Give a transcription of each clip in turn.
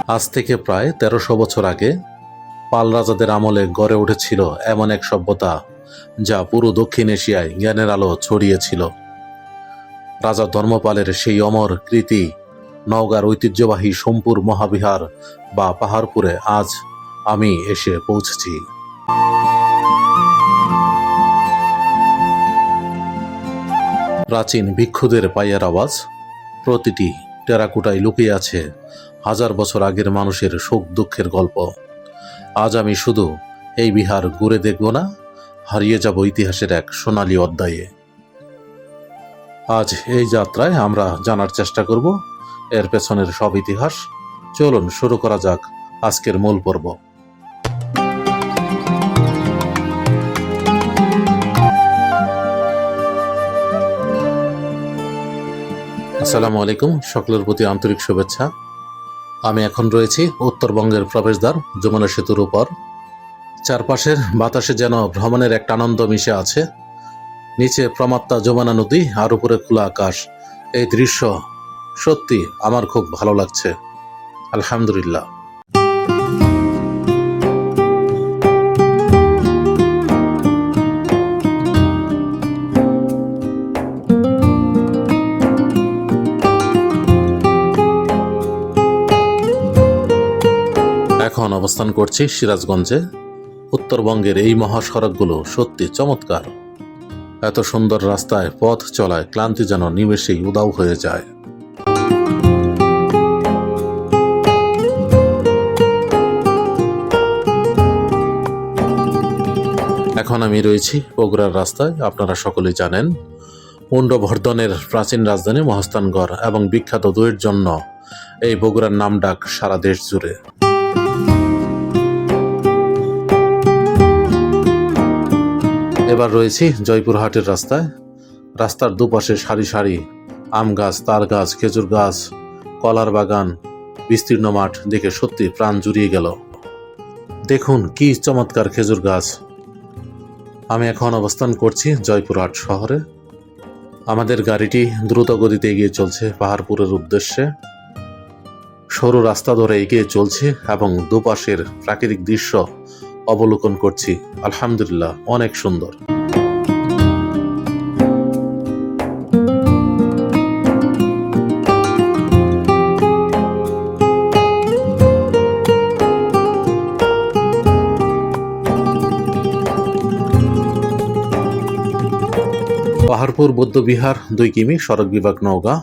আজ থেকে প্রায় ১৩০০ বছর আগে পাল রাজাদের আমলে গড়ে উঠেছিল এমন এক সভ্যতা যা পুরো দক্ষিণ এশিয়ায় জ্ঞানের আলো ছড়িয়েছিল। রাজা ধর্মপালের সেই অমর কৃতি নওগাঁর ঐতিহ্যবাহী সোমপুর মহাবিহার বা পাহাড়পুরে আজ আমি এসে পৌঁছেছি। প্রাচীন ভিক্ষুদের পায়ের আওয়াজ, প্রতিটি টেরাকোটায় লুকিয়ে আছে হাজার বছর আগের মানুষের শোক দুঃখের গল্প। আজ আমি শুধু এই বিহার ঘুরে দেখব না, হারিয়ে যাব ইতিহাসের এক সোনালী অধ্যায়ে। আজ এই যাত্রায় আমরা জানার চেষ্টা করব এর পেছনের সব ইতিহাস। চলুন শুরু করা যাক আজকের মূল পর্ব। আসসালামু আলাইকুম, সকলের প্রতি আন্তরিক শুভেচ্ছা। আমি এখন রয়েছি উত্তরবঙ্গের প্রবেশদ্বার যমুনা সেতুর উপর। চারপাশের বাতাসে যেন ভ্রমণের একটা আনন্দ মিশে আছে। নিচে প্রমাত্তা যমুনা নদী আর উপরে খোলা আকাশ। এই দৃশ্য সত্যি আমার খুব ভালো লাগছে, আলহামদুলিল্লাহ। এখন অবস্থান করছি সিরাজগঞ্জে। উত্তরবঙ্গের এই মহাসড়কগুলো সত্যি চমৎকার। এত সুন্দর রাস্তায় পথ চলায় ক্লান্তি যেন নিমেষেই উধাও হয়ে যায়। এখন আমি রয়েছি বগুড়ার রাস্তায়। আপনারা সকলেই জানেন পুণ্ড্রবর্ধনের প্রাচীন রাজধানী মহাস্থানগড় এবং বিখ্যাত দইয়ের জন্য এই বগুড়ার নামডাক সারা দেশ জুড়ে। এবার রয়েছি জয়পুরহাটের রাস্তায়। রাস্তার দুপাশে সারি সারি আম গাছ, তাল গাছ, খেজুর গাছ, কলার বাগান, বিস্তীর্ণ মাঠ দেখে সত্যি প্রাণ জুড়িয়ে গেল। দেখুন কি চমৎকার খেজুর গাছ। আমি এখন অবস্থান করছি জয়পুরহাট শহরে। আমাদের গাড়িটি দ্রুত গতিতে এগিয়ে চলছে পাহাড়পুরের উদ্দেশ্যে। সরু রাস্তা ধরে এগিয়ে চলছে এবং দুপাশের প্রাকৃতিক দৃশ্য অবলোকন করছি। আলহামদুলিল্লাহ, অনেক সুন্দর। পাহাড়পুর বৌদ্ধবিহার 2 কিমি, সড়ক বিভাগ নওগাঁ।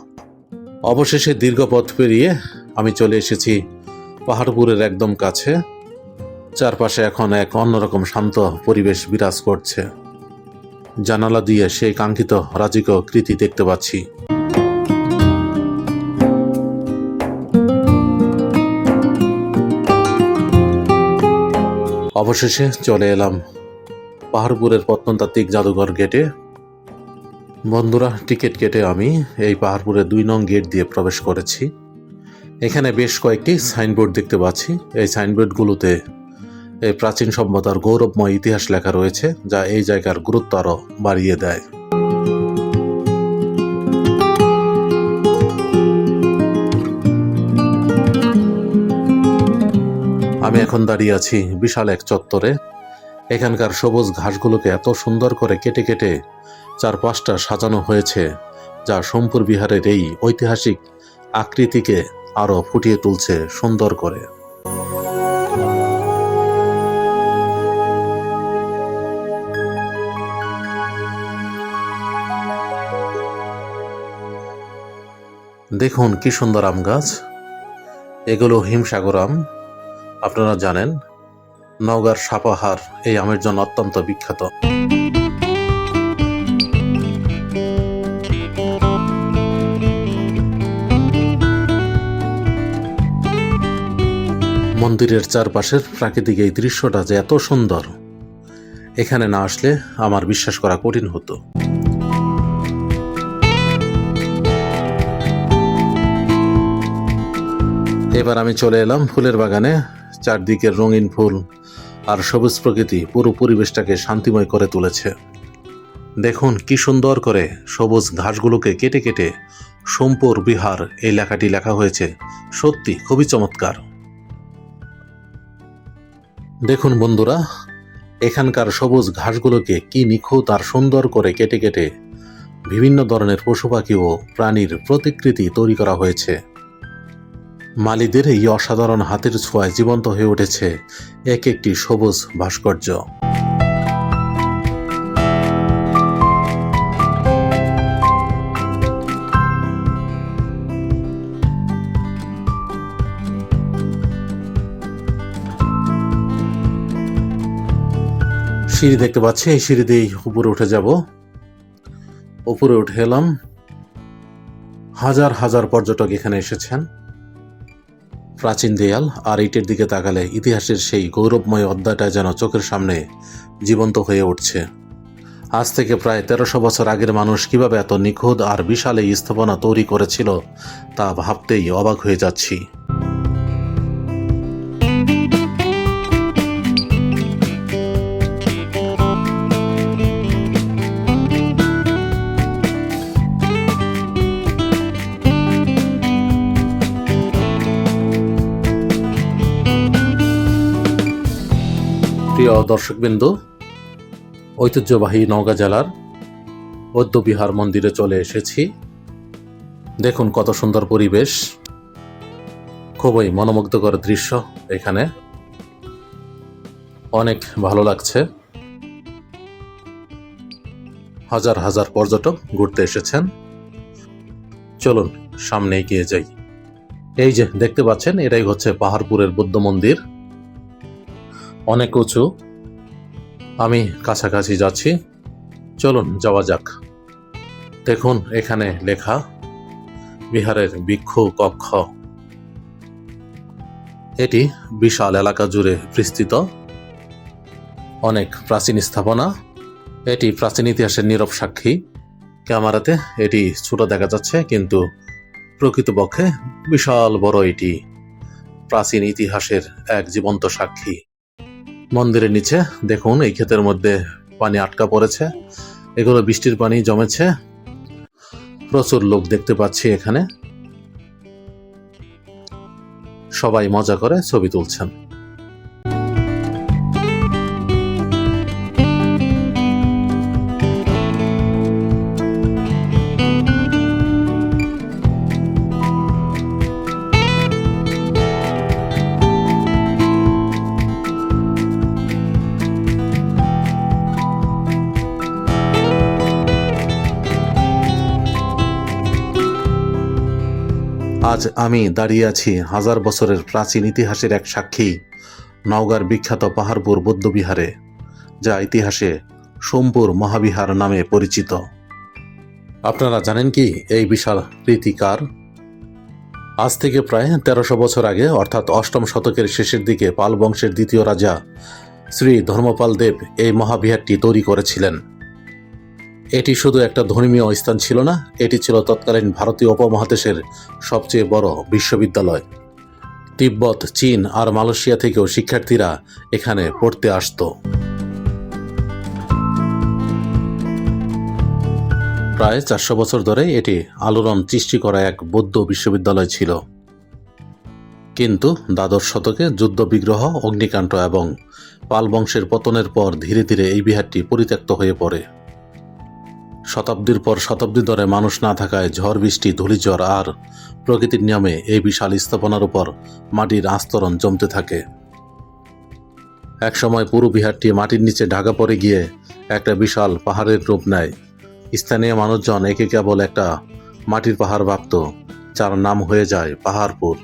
অবশেষে দীর্ঘ পথ পেরিয়ে আমি চলে এসেছি পাহাড়পুরের একদম কাছে। চারপাশে এখন এক অন্যরকম শান্ত পরিবেশ বিরাজ করছে। জানালা দিয়ে সেই কাঙ্ক্ষিত রাজিক কৃতি দেখতে পাচ্ছি। অবশেষে চলে এলাম পাহাড়পুরের প্রত্নতাত্ত্বিক জাদুঘর গেটে। বন্ধুরা, টিকিট কেটে আমি এই পাহাড়পুরের 2 নং গেট দিয়ে প্রবেশ করেছি। এখানে বেশ কয়েকটি সাইনবোর্ড দেখতে পাচ্ছি। এই সাইনবোর্ডগুলোতে এই প্রাচীন সভ্যতার গৌরবময় ইতিহাস লেখা রয়েছে, যা এই জায়গার গুরুত্ব আরো বাড়িয়ে দেয়। আমি এখন দাঁড়িয়ে আছি বিশাল এক চত্বরে। এখানকার সবুজ ঘাসগুলোকে এত সুন্দর করে কেটে কেটে চারপাশটা সাজানো হয়েছে, যা সোমপুর বিহারের এই ঐতিহাসিক আকৃতিকে আরো ফুটিয়ে তুলছে সুন্দর করে। দেখুন কি সুন্দর আম গাছ। এগুলো হিমসাগর আম। আপনারা জানেন নওগাঁর সাপাহার এই আমের জন্য অত্যন্ত বিখ্যাত। মন্দিরের চারপাশের প্রাকৃতিক এই দৃশ্যটা যে এত সুন্দর, এখানে না আসলে আমার বিশ্বাস করা কঠিন হতো। এবার আমি চলে এলাম ফুলের বাগানে। চারদিকের রঙিন ফুল আর সবুজ প্রকৃতি পুরো পরিবেশটাকে শান্তিময় করে তুলেছে। দেখুন কি সুন্দর করে সবুজ ঘাসগুলোকে কেটে কেটে সোমপুর বিহার এই লেখাটি লেখা হয়েছে। সত্যি খুবই চমৎকার। দেখুন বন্ধুরা, এখানকার সবুজ ঘাসগুলোকে কি নিখুঁত আর সুন্দর করে কেটে কেটে বিভিন্ন ধরনের পশু পাখি ও প্রাণীর প্রতিকৃতি তৈরি করা হয়েছে। মালিদের এই অসাধারণ হাতের ছোঁয়ায় জীবন্ত হয়ে উঠেছে এক একটি সবুজ ভাস্কর্য। সিঁড়ি দেখতে পাচ্ছি, এই সিঁড়ি দিয়েই উপরে উঠে যাব। উপরে উঠে এলাম। হাজার হাজার পর্যটক এখানে এসেছেন। প্রাচীন দেয়াল আর ইটের দিকে তাকালে ইতিহাসের সেই গৌরবময় অধ্যায়টা যেন চোখের সামনে জীবন্ত হয়ে উঠছে। আজ থেকে প্রায় 1300 বছর আগের মানুষ কিভাবে এত নিখুঁত আর বিশাল এই স্থাপনা তৈরি করেছিল তা ভাবতেই অবাক হয়ে যাচ্ছি। প্রিয় দর্শকবৃন্দ, ঐতিহ্যবাহী নওগাঁ জেলার বৌদ্ধবিহার মন্দিরে চলে এসেছি। দেখুন কত সুন্দর পরিবেশ, খুবই মনোমুগ্ধকর দৃশ্য। এখানে অনেক ভালো লাগছে। হাজার হাজার পর্যটক ঘুরতে এসেছেন। চলুন সামনে এগিয়ে যাই। এই যে দেখতে পাচ্ছেন, এটাই হচ্ছে পাহাড়পুরের বৌদ্ধ মন্দির। অনেক উঁচু। আমি কাছাকাছি যাচ্ছি, চলুন যাওয়া যাক। দেখুন এখানে লেখা বিহারের ভিক্ষু কক্ষ। এটি বিশাল এলাকা জুড়ে বিস্তৃত, অনেক প্রাচীন স্থাপনা। এটি প্রাচীন ইতিহাসের নীরব সাক্ষী। ক্যামেরাতে এটি ছোট দেখা যাচ্ছে, কিন্তু প্রকৃতপক্ষে বিশাল বড়। এটি প্রাচীন ইতিহাসের এক জীবন্ত সাক্ষী। মন্দিরের নিচে দেখুন, এই ক্ষেতের মধ্যে পানি আটকা পড়েছে। এগুলো বৃষ্টির পানি জমেছে। প্রচুর লোক দেখতে পাচ্ছি এখানে, সবাই মজা করে ছবি তুলছেন। আজ আমি দাঁড়িয়ে আছি হাজার বছরের প্রাচীন ইতিহাসের এক সাক্ষী নওগাঁর বিখ্যাত পাহাড়পুর বৌদ্ধবিহারে, যা ইতিহাসে সোমপুর মহাবিহার নামে পরিচিত। আপনারা জানেন কি এই বিশাল কৃতিকার? আজ থেকে প্রায় 1300 বছর আগে, অর্থাৎ 8ম শতকের শেষের দিকে পাল বংশের দ্বিতীয় রাজা শ্রী ধর্মপাল দেব এই মহাবিহারটি তৈরি করেছিলেন। এটি শুধু একটা ধর্মীয় স্থান ছিল না, এটি ছিল তৎকালীন ভারতীয় উপমহাদেশের সবচেয়ে বড় বিশ্ববিদ্যালয়। তিব্বত, চীন আর মালয়েশিয়া থেকেও শিক্ষার্থীরা এখানে পড়তে আসতো। প্রায় 400 বছর ধরে এটি আলোড়ন সৃষ্টি করা এক বৌদ্ধ বিশ্ববিদ্যালয় ছিল। কিন্তু দ্বাদশ শতকে যুদ্ধ বিগ্রহ, অগ্নিকাণ্ড এবং পাল বংশের পতনের পর ধীরে ধীরে এই বিহারটি পরিত্যক্ত হয়ে পড়ে। শতাব্দীর পর শতাব্দী ধরে মানুষ না থাকায় ঝড় বৃষ্টি, ধূলিঝড় আর প্রকৃতির নিয়মে এই বিশাল স্থাপনার উপর মাটির আস্তরণ জমতে থাকে। একসময় পুরো বিহারটি মাটির নিচে ঢাকা পড়ে গিয়ে একটা বিশাল পাহাড়ের রূপ নেয়। স্থানীয় মানুষজন একে কেবল একটা মাটির পাহাড় ভাবত, যার নাম হয়ে যায় পাহাড়পুর।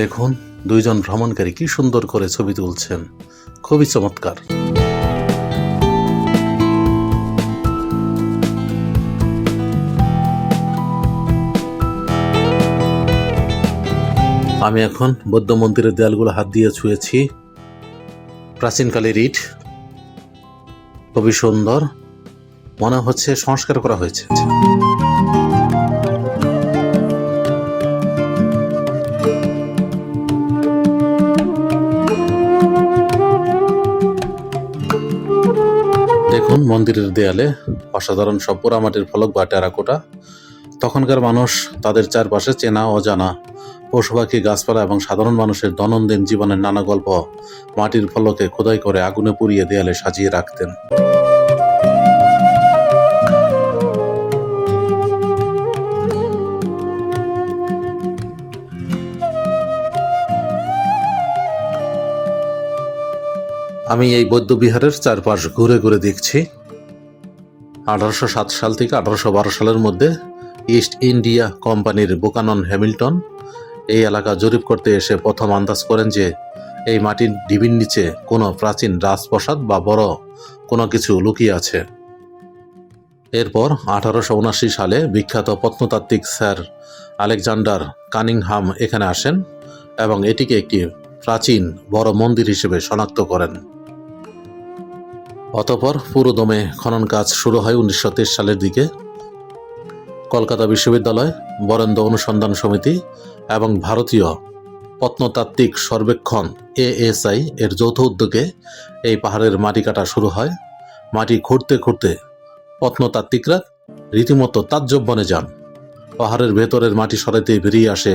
দেখুন দুইজন ভ্রমণকারী কি সুন্দর করে ছবি তুলছেন, খুবই চমৎকার। আমি এখন বৌদ্ধ মন্দিরের দেয়ালগুলো হাত দিয়ে ছুঁয়েছি। প্রাচীনকালের ইট, খুবই সুন্দর, মনে হচ্ছে সংস্কার করা হয়েছে। দেখুন মন্দিরের দেয়ালে অসাধারণ সব পোড়ামাটির ফলক বা টেরাকোটা। তখনকার মানুষ তাদের চারপাশে চেনা অজানা পশু পাখি, গাছপালা এবং সাধারণ মানুষের দৈনন্দিন জীবনের নানা গল্প মাটির ফলকে খোদাই করে আগুনে পুড়িয়ে দেয়ালে সাজিয়ে রাখতেন। আমি এই বৌদ্ধবিহারের চারপাশ ঘুরে ঘুরে দেখছি। 1807 সাল থেকে 1812 সালের মধ্যে ইস্ট ইন্ডিয়া কোম্পানির বুকানন হ্যামিল্টন এই এলাকা জরিপ করতে এসে প্রথম আন্দাজ করেন যে এই মাটির ঢিবির নিচে কোনো প্রাচীন রাজপ্রাসাদ বা বড় কোনো কিছু লুকিয়ে আছে। এরপর 1879 সালে বিখ্যাত প্রত্নতাত্ত্বিক স্যার আলেকজান্ডার কানিংহাম এখানে আসেন এবং এটিকে একটি প্রাচীন বড় মন্দির হিসেবে শনাক্ত করেন। অতঃপর পুরোদমে খনন কাজ শুরু হয় 1923 সালের দিকে। কলকাতা বিশ্ববিদ্যালয়, বরেন্দ্র অনুসন্ধান সমিতি এবং ভারতীয় প্রত্নতাত্ত্বিক সর্বেক্ষণ ASI এর যৌথ উদ্যোগে এই পাহাড়ের মাটি কাটা শুরু হয়। মাটি খুঁড়তে খুঁড়তে প্রত্নতাত্ত্বিকরা রীতিমতো তাজ্জব বনে যান। পাহাড়ের ভেতরের মাটি সরাইতে বেরিয়ে আসে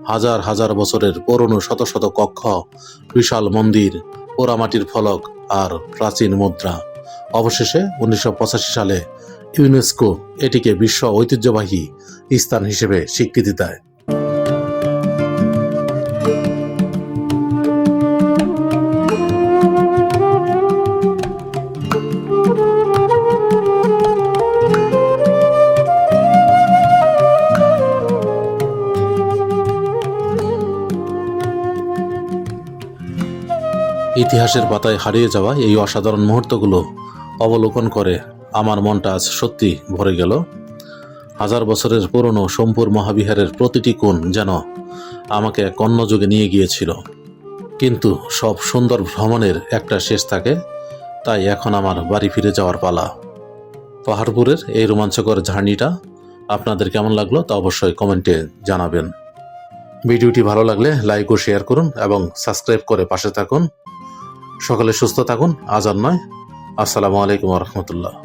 হাজার হাজার বছরের পুরনো শত শত কক্ষ, বিশাল মন্দির, পোড়ামাটির ফলক আর প্রাচীন মুদ্রা। অবশেষে 1985 সালে ইউনেস্কো এটিকে বিশ্ব ঐতিহ্যবাহী স্থান হিসেবে স্বীকৃতি দেয়। ইতিহাসের পাতায় হারিয়ে যাওয়া এই অসাধারণ মুহূর্তগুলো অবলোকন করে আমার মনটা আজ সত্যি ভরে গেল। হাজার বছরের পুরনো সোমপুর মহাবিহারের প্রতিটি কোণ যেন আমাকে এক অন্য যুগে নিয়ে গিয়েছিল। কিন্তু সব সুন্দর ভ্রমণের একটা শেষ থাকে, তাই এখন আমার বাড়ি ফিরে যাওয়ার পালা। পাহাড়পুরের এই রোমাঞ্চকর জার্নিটা আপনাদের কেমন লাগলো তা অবশ্যই কমেন্টে জানাবেন। ভিডিওটি ভালো লাগলে লাইক ও শেয়ার করুন এবং সাবস্ক্রাইব করে পাশে থাকুন। সকলে সুস্থ থাকুন। আজ আর নয়। আসসালামু আলাইকুম ওয়া রাহমাতুল্লাহ।